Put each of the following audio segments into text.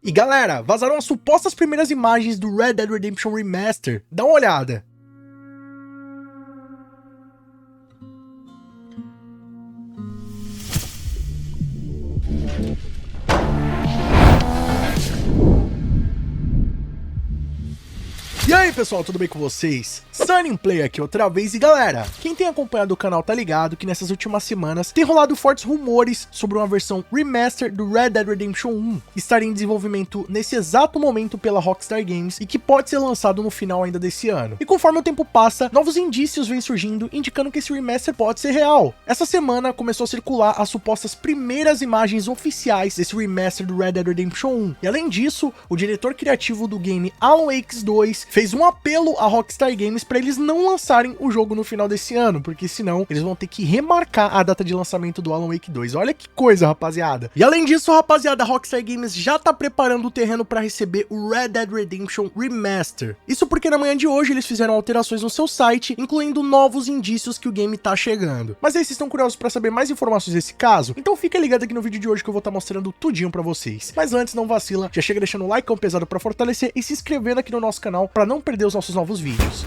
E galera, vazaram as supostas primeiras imagens do Red Dead Redemption Remaster. Dá uma olhada. E aí pessoal, tudo bem com vocês? Sunnyplay aqui outra vez, e galera, quem tem acompanhado o canal tá ligado que nessas últimas semanas tem rolado fortes rumores sobre uma versão remaster do Red Dead Redemption 1 que estaria em desenvolvimento nesse exato momento pela Rockstar Games e que pode ser lançado no final ainda desse ano. E conforme o tempo passa, novos indícios vêm surgindo indicando que esse remaster pode ser real. Essa semana começou a circular as supostas primeiras imagens oficiais desse remaster do Red Dead Redemption 1. E além disso, o diretor criativo do game Alan Wake 2 fez um apelo à Rockstar Games para eles não lançarem o jogo no final desse ano, porque senão eles vão ter que remarcar a data de lançamento do Alan Wake 2. Olha que coisa, rapaziada. E além disso, rapaziada, a Rockstar Games já tá preparando o terreno para receber o Red Dead Redemption Remaster. Isso porque na manhã de hoje eles fizeram alterações no seu site, incluindo novos indícios que o game tá chegando. Mas aí, vocês estão curiosos para saber mais informações desse caso? Então fica ligado aqui no vídeo de hoje que eu vou estar mostrando tudinho para vocês. Mas antes, não vacila, já chega deixando o like pesado para fortalecer e se inscrevendo aqui no nosso canal para não perder os nossos novos vídeos.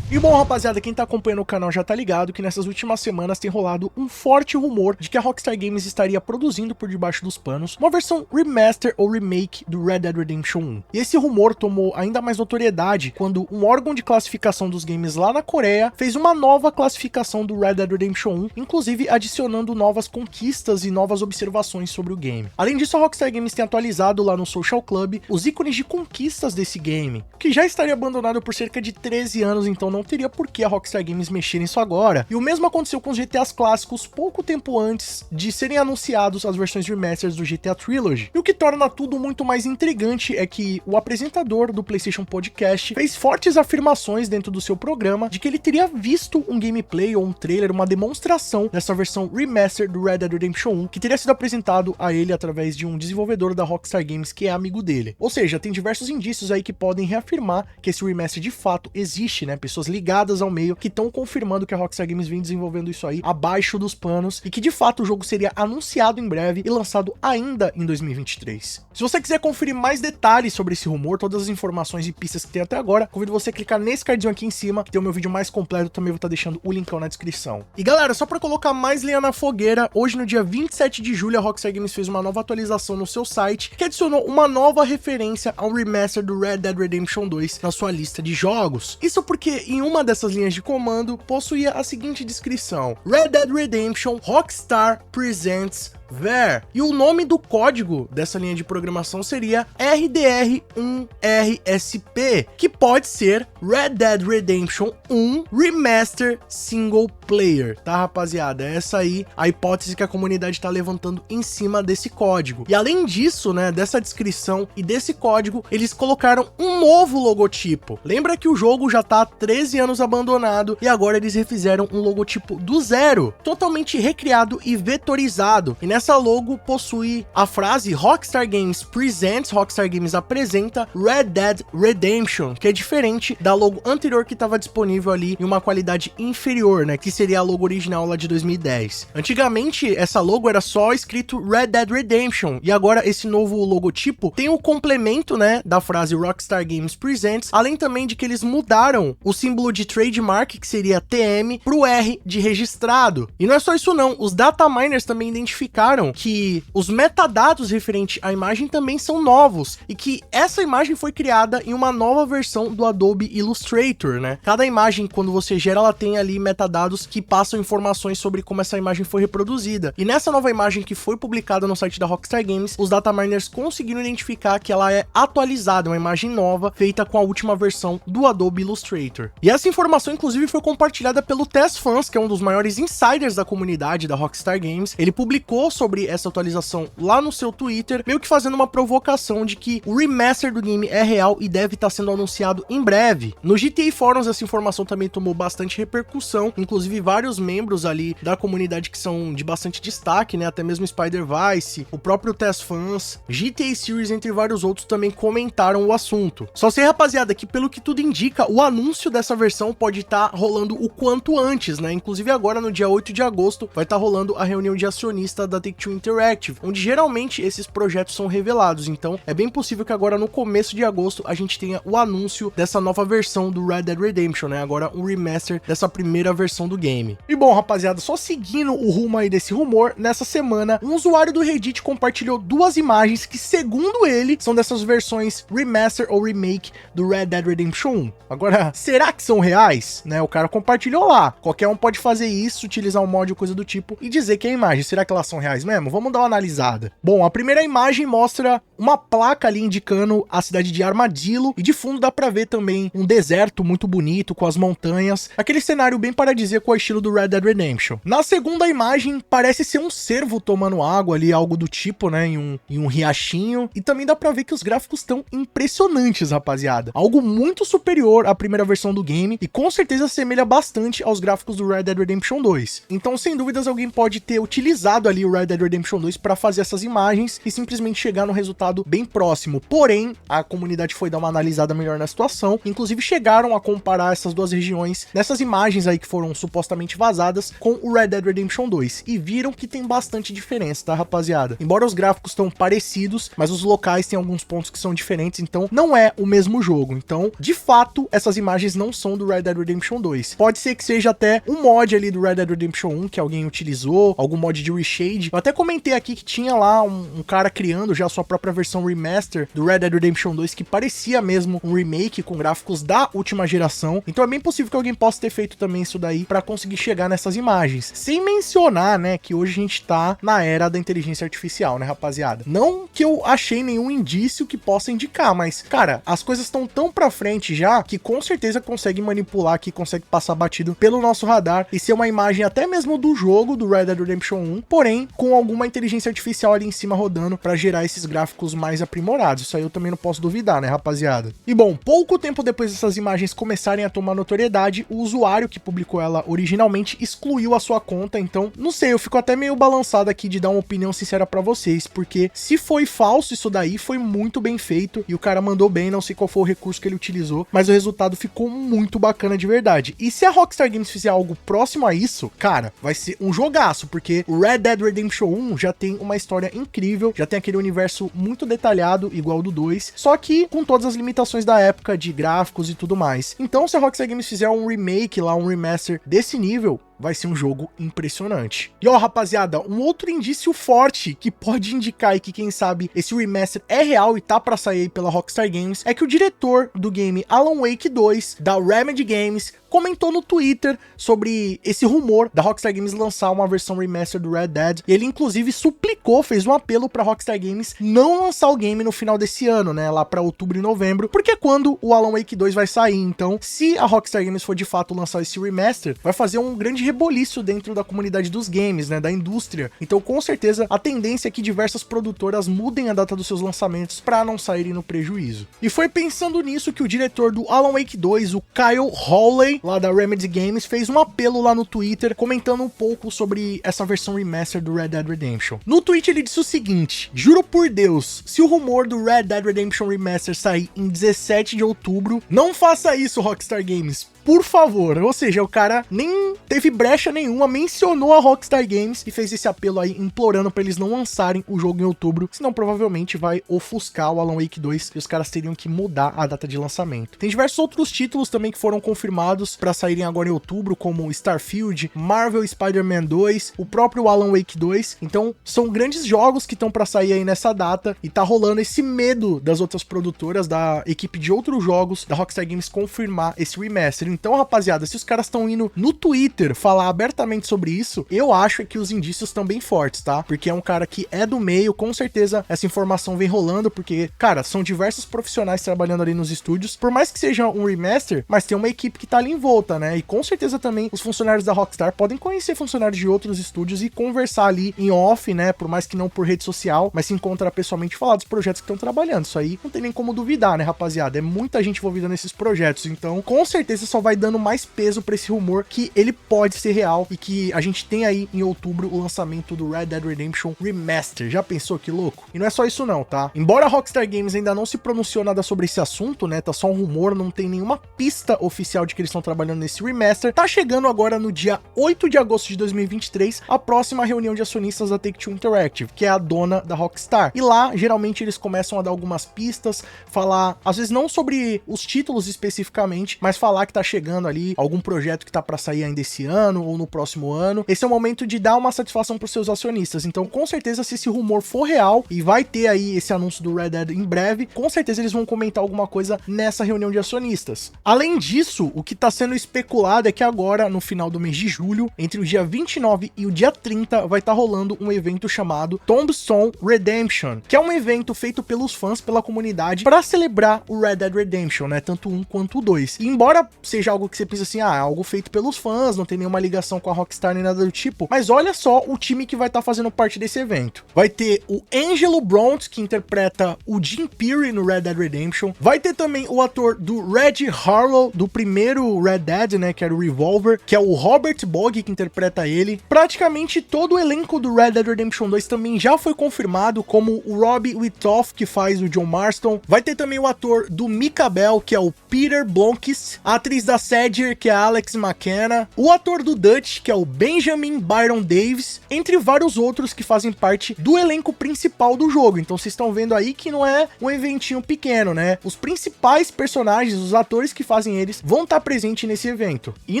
E bom, rapaziada, quem tá acompanhando o canal já tá ligado que nessas últimas semanas tem rolado um forte rumor de que a Rockstar Games estaria produzindo por debaixo dos panos uma versão remaster ou remake do Red Dead Redemption 1. E esse rumor tomou ainda mais notoriedade quando um órgão de classificação dos games lá na Coreia fez uma nova classificação do Red Dead Redemption 1, inclusive adicionando novas conquistas e novas observações sobre o game. Além disso, a Rockstar Games tem atualizado lá no Social Club os ícones de conquistas desse game, que já estaria abandonado por cerca de 13 anos, então não teria por que a Rockstar Games mexer nisso agora. E o mesmo aconteceu com os GTAs clássicos pouco tempo antes de serem anunciados as versões remasters do GTA Trilogy. E o que torna tudo muito mais intrigante é que o apresentador do PlayStation Podcast fez fortes afirmações dentro do seu programa de que ele teria visto um gameplay ou um trailer, uma demonstração dessa versão remaster do Red Dead Redemption 1 que teria sido apresentado a ele através de um desenvolvedor da Rockstar Games que é amigo dele. Ou seja, tem diversos indícios aí que podem reafirmar que esse remaster de fato existe, né? Pessoas ligadas ao meio que estão confirmando que a Rockstar Games vem desenvolvendo isso aí abaixo dos panos e que de fato o jogo seria anunciado em breve e lançado ainda em 2023. Se você quiser conferir mais detalhes sobre esse rumor, todas as informações e pistas que tem até agora, convido você a clicar nesse cardzinho aqui em cima, que tem o meu vídeo mais completo, também vou estar deixando o linkão na descrição. E galera, só para colocar mais lenha na fogueira, hoje no dia 27 de julho a Rockstar Games fez uma nova atualização no seu site, que adicionou uma nova referência ao remaster do Red Dead Redemption 2 na sua lista de jogos. Isso porque em uma dessas linhas de comando possuía a seguinte descrição: Red Dead Redemption Rockstar Presents Ver. E o nome do código dessa linha de programação seria RDR1RSP, que pode ser Red Dead Redemption 1 Remaster Single Player, tá, rapaziada? É essa aí a hipótese que a comunidade tá levantando em cima desse código. E além disso, né, dessa descrição e desse código, eles colocaram um novo logotipo. Lembra que o jogo já tá há 13 anos abandonado e agora eles refizeram um logotipo do zero, totalmente recriado e vetorizado. E essa logo possui a frase Rockstar Games Presents, Rockstar Games apresenta Red Dead Redemption, que é diferente da logo anterior que estava disponível ali em uma qualidade inferior, né, que seria a logo original lá de 2010. Antigamente, essa logo era só escrito Red Dead Redemption, e agora esse novo logotipo tem o complemento, né, da frase Rockstar Games Presents, além também de que eles mudaram o símbolo de trademark, que seria TM, pro R de registrado. E não é só isso não, os dataminers também identificaram que os metadados referentes à imagem também são novos e que essa imagem foi criada em uma nova versão do Adobe Illustrator, né? Cada imagem, quando você gera, ela tem ali metadados que passam informações sobre como essa imagem foi reproduzida. E nessa nova imagem que foi publicada no site da Rockstar Games, os dataminers conseguiram identificar que ela é atualizada, uma imagem nova, feita com a última versão do Adobe Illustrator. E essa informação, inclusive, foi compartilhada pelo TesFans, que é um dos maiores insiders da comunidade da Rockstar Games. Ele publicou sobre essa atualização lá no seu Twitter, meio que fazendo uma provocação de que o remaster do game é real e deve estar sendo anunciado em breve. No GTA Forums essa informação também tomou bastante repercussão, inclusive vários membros ali da comunidade que são de bastante destaque, né, até mesmo Spider Vice, o próprio TesFans, GTA Series, entre vários outros, também comentaram o assunto. Só sei, rapaziada, que pelo que tudo indica, o anúncio dessa versão pode estar rolando o quanto antes, né, inclusive agora no dia 8 de agosto vai estar rolando a reunião de acionista da Take-Two Interactive, onde geralmente esses projetos são revelados. Então é bem possível que agora no começo de agosto a gente tenha o anúncio dessa nova versão do Red Dead Redemption, né? Agora um remaster dessa primeira versão do game. E bom, rapaziada, só seguindo o rumo aí desse rumor, nessa semana um usuário do Reddit compartilhou duas imagens que, segundo ele, são dessas versões remaster ou remake do Red Dead Redemption 1. Agora, será que são reais? Né? O cara compartilhou lá. Qualquer um pode fazer isso, utilizar um mod ou coisa do tipo e dizer que é imagem. Será que elas são reais mesmo? Vamos dar uma analisada. Bom, a primeira imagem mostra uma placa ali indicando a cidade de Armadillo e de fundo dá pra ver também um deserto muito bonito com as montanhas, aquele cenário bem paradisíaco ao estilo do Red Dead Redemption. Na segunda imagem parece ser um cervo tomando água ali, algo do tipo, né, em um riachinho, e também dá pra ver que os gráficos estão impressionantes, rapaziada. Algo muito superior à primeira versão do game e com certeza assemelha bastante aos gráficos do Red Dead Redemption 2. Então, sem dúvidas, alguém pode ter utilizado ali o Red Dead Redemption 2 para fazer essas imagens e simplesmente chegar no resultado bem próximo. Porém, a comunidade foi dar uma analisada melhor na situação, inclusive chegaram a comparar essas duas regiões nessas imagens aí que foram supostamente vazadas com o Red Dead Redemption 2 e viram que tem bastante diferença, tá, rapaziada? Embora os gráficos estão parecidos, mas os locais têm alguns pontos que são diferentes, então não é o mesmo jogo. Então, de fato, essas imagens não são do Red Dead Redemption 2. Pode ser que seja até um mod ali do Red Dead Redemption 1 que alguém utilizou, algum mod de reshade. Eu até comentei aqui que tinha lá um cara criando já a sua própria versão remaster do Red Dead Redemption 2 que parecia mesmo um remake com gráficos da última geração. Então é bem possível que alguém possa ter feito também isso daí para conseguir chegar nessas imagens. Sem mencionar, né, que hoje a gente tá na era da inteligência artificial, né, rapaziada? Não que eu achei nenhum indício que possa indicar, mas, cara, as coisas estão tão pra frente já que com certeza consegue manipular, que consegue passar batido pelo nosso radar e ser uma imagem até mesmo do jogo do Red Dead Redemption 1, porém com alguma inteligência artificial ali em cima rodando para gerar esses gráficos mais aprimorados. Isso aí eu também não posso duvidar, né, rapaziada? E bom, pouco tempo depois dessas imagens começarem a tomar notoriedade, o usuário que publicou ela originalmente excluiu a sua conta. Então, não sei, eu fico até meio balançado aqui de dar uma opinião sincera pra vocês, porque se foi falso isso daí, foi muito bem feito e o cara mandou bem, não sei qual foi o recurso que ele utilizou, mas o resultado ficou muito bacana de verdade. E se a Rockstar Games fizer algo próximo a isso, cara, vai ser um jogaço, porque o Red Dead Redemption 1 já tem uma história incrível, já tem aquele universo muito detalhado, igual ao do 2, só que com todas as limitações da época de gráficos e tudo mais. Então, se a Rockstar Games fizer um remake lá, um remaster desse nível, vai ser um jogo impressionante. E ó, rapaziada, um outro indício forte que pode indicar aí que quem sabe esse remaster é real e tá pra sair aí pela Rockstar Games é que o diretor do game Alan Wake 2, da Remedy Games, comentou no Twitter sobre esse rumor da Rockstar Games lançar uma versão remaster do Red Dead. E ele inclusive suplicou, fez um apelo pra Rockstar Games não lançar o game no final desse ano, né, lá pra outubro e novembro, porque é quando o Alan Wake 2 vai sair. Então, se a Rockstar Games for de fato lançar esse remaster, vai fazer um grande reboliço dentro da comunidade dos games, né, da indústria. Então, com certeza, a tendência é que diversas produtoras mudem a data dos seus lançamentos para não saírem no prejuízo. E foi pensando nisso que o diretor do Alan Wake 2, o Kyle Hawley, lá da Remedy Games, fez um apelo lá no Twitter, comentando um pouco sobre essa versão remaster do Red Dead Redemption. No tweet ele disse o seguinte: juro por Deus, se o rumor do Red Dead Redemption Remaster sair em 17 de outubro, não faça isso, Rockstar Games, por favor. Ou seja, o cara nem teve brecha nenhuma, mencionou a Rockstar Games e fez esse apelo aí, implorando pra eles não lançarem o jogo em outubro, senão provavelmente vai ofuscar o Alan Wake 2 e os caras teriam que mudar a data de lançamento. Tem diversos outros títulos também que foram confirmados pra saírem agora em outubro, como Starfield, Marvel Spider-Man 2, o próprio Alan Wake 2. Então, são grandes jogos que estão pra sair aí nessa data e tá rolando esse medo das outras produtoras, da equipe de outros jogos da Rockstar Games confirmar esse remaster. Então, rapaziada, se os caras estão indo no Twitter falar abertamente sobre isso, eu acho que os indícios estão bem fortes, tá? Porque é um cara que é do meio, com certeza essa informação vem rolando, porque, cara, são diversos profissionais trabalhando ali nos estúdios, por mais que seja um remaster, mas tem uma equipe que tá ali em volta, né? E com certeza também os funcionários da Rockstar podem conhecer funcionários de outros estúdios e conversar ali em off, né? Por mais que não por rede social, mas se encontrar pessoalmente e falar dos projetos que estão trabalhando. Isso aí não tem nem como duvidar, né, rapaziada? É muita gente envolvida nesses projetos, então com certeza só vai dando mais peso pra esse rumor que ele pode ser real e que a gente tem aí em outubro o lançamento do Red Dead Redemption Remaster. Já pensou que louco? E não é só isso não, tá? Embora a Rockstar Games ainda não se pronunciou nada sobre esse assunto, né, tá só um rumor, não tem nenhuma pista oficial de que eles estão trabalhando nesse remaster, tá chegando agora no dia 8 de agosto de 2023 a próxima reunião de acionistas da Take-Two Interactive, que é a dona da Rockstar. E lá, geralmente, eles começam a dar algumas pistas, falar, às vezes não sobre os títulos especificamente, mas falar que tá chegando ali algum projeto que tá pra sair ainda esse ano ou no próximo ano. Esse é o momento de dar uma satisfação pros seus acionistas. Então, com certeza, se esse rumor for real e vai ter aí esse anúncio do Red Dead em breve, com certeza eles vão comentar alguma coisa nessa reunião de acionistas. Além disso, o que tá sendo especulado é que agora, no final do mês de julho, entre o dia 29 e o dia 30, vai estar rolando um evento chamado Tombstone Redemption, que é um evento feito pelos fãs, pela comunidade, para celebrar o Red Dead Redemption, né, tanto o 1 quanto o 2. E embora seja algo que você pensa assim, é algo feito pelos fãs, não tem nenhuma ligação com a Rockstar nem nada do tipo, mas olha só o time que vai estar fazendo parte desse evento. Vai ter o Angelo Bronte, que interpreta o Jim Pirri no Red Dead Redemption, vai ter também o ator do Red Harlow, do primeiro Red Dead, né, que era o Revolver, que é o Robert Bogg que interpreta ele. Praticamente todo o elenco do Red Dead Redemption 2 também já foi confirmado, como o Robbie Witoff, que faz o John Marston. Vai ter também o ator do Micah Bell, que é o Peter Blomkist, a atriz da Sadger, que é a Alex McKenna, o ator do Dutch, que é o Benjamin Byron Davis, entre vários outros que fazem parte do elenco principal do jogo. Então vocês estão vendo aí que não é um eventinho pequeno, né? Os principais personagens, os atores que fazem eles, vão estar presentes nesse evento. E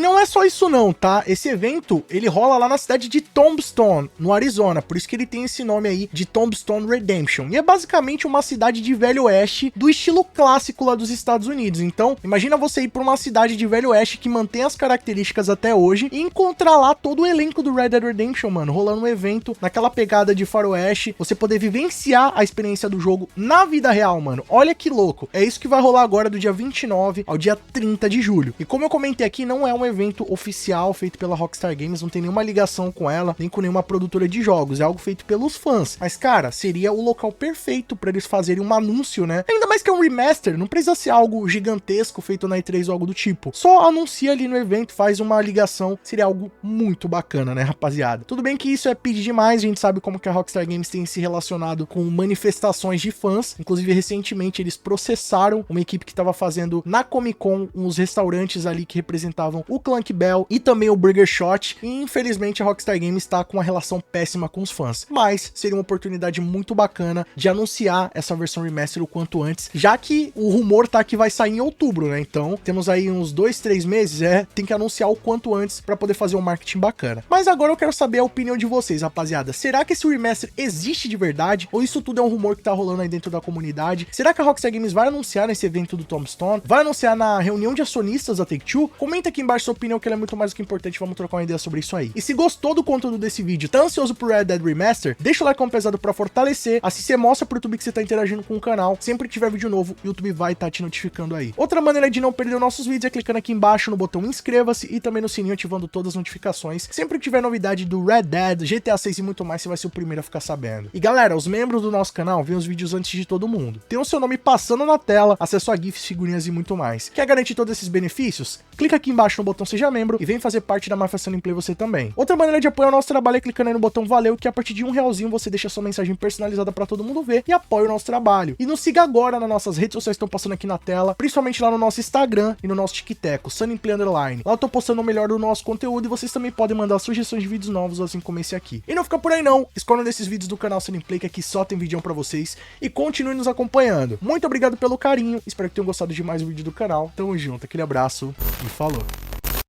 não é só isso não, tá? Esse evento, ele rola lá na cidade de Tombstone, no Arizona, por isso que ele tem esse nome aí de Tombstone Redemption. E é basicamente uma cidade de Velho Oeste do estilo clássico lá dos Estados Unidos. Então, imagina você ir para uma cidade de Velho Oeste que mantém as características até hoje e encontrar lá todo o elenco do Red Dead Redemption, mano, rolando um evento naquela pegada de faroeste, você poder vivenciar a experiência do jogo na vida real, mano. Olha que louco. É isso que vai rolar agora do dia 29 ao dia 30 de julho. E como eu comentei aqui, não é um evento oficial feito pela Rockstar Games, não tem nenhuma ligação com ela, nem com nenhuma produtora de jogos, é algo feito pelos fãs. Mas, cara, seria o local perfeito pra eles fazerem um anúncio, né? Ainda mais que é um remaster, não precisa ser algo gigantesco feito na E3 ou algo do tipo. Só anuncia ali no evento, faz uma ligação, seria algo muito bacana, né, rapaziada? Tudo bem que isso é pedir demais, a gente sabe como que a Rockstar Games tem se relacionado com manifestações de fãs, inclusive recentemente eles processaram uma equipe que estava fazendo na Comic Con uns restaurantes ali que representavam o Clank Bell e também o Burger Shot, e infelizmente a Rockstar Games está com uma relação péssima com os fãs, mas seria uma oportunidade muito bacana de anunciar essa versão remaster o quanto antes, já que o rumor tá que vai sair em outubro, né? Então temos aí uns 2-3 meses, tem que anunciar o quanto antes para poder fazer um marketing bacana. Mas agora eu quero saber a opinião de vocês, rapaziada. Será que esse remaster existe de verdade? Ou isso tudo é um rumor que tá rolando aí dentro da comunidade? Será que a Rockstar Games vai anunciar nesse evento do Tombstone? Vai anunciar na reunião de acionistas da Take-Two? Comenta aqui embaixo sua opinião, que ela é muito mais do que importante. Vamos trocar uma ideia sobre isso aí. E se gostou do conteúdo desse vídeo, tá ansioso pro Red Dead Remaster, deixa o like pesado pra fortalecer. Assim você mostra pro YouTube que você tá interagindo com o canal. Sempre que tiver vídeo novo, o YouTube vai estar te notificando aí. Outra maneira de não perder os nossos vídeos é clicando aqui embaixo no botão inscreva-se e também no sininho, ativando todas as notificações. Sempre que tiver novidade do Red Dead, GTA 6 e muito mais, você vai ser o primeiro a ficar sabendo. E galera, os membros do nosso canal veem os vídeos antes de todo mundo. Tem o seu nome passando na tela, acesso a GIFs, figurinhas e muito mais. Quer garantir todos esses benefícios? Clica aqui embaixo no botão seja membro e vem fazer parte da Máfia Sunny Play você também. Outra maneira de apoiar o nosso trabalho é clicando aí no botão valeu, que a partir de R$1 você deixa sua mensagem personalizada para todo mundo ver e apoia o nosso trabalho. E nos siga agora nas nossas redes sociais que estão passando aqui na tela, principalmente lá no nosso Instagram e no nosso TikTok, Sunny Play Underline. Lá eu tô postando o melhor do nosso conteúdo e vocês também podem mandar sugestões de vídeos novos assim como esse aqui. E não fica por aí não, escolha um desses vídeos do canal Sunny Play, que aqui só tem vídeo pra vocês, e continue nos acompanhando. Muito obrigado pelo carinho, espero que tenham gostado de mais um vídeo do canal. Tamo junto, aquele abraço e falou!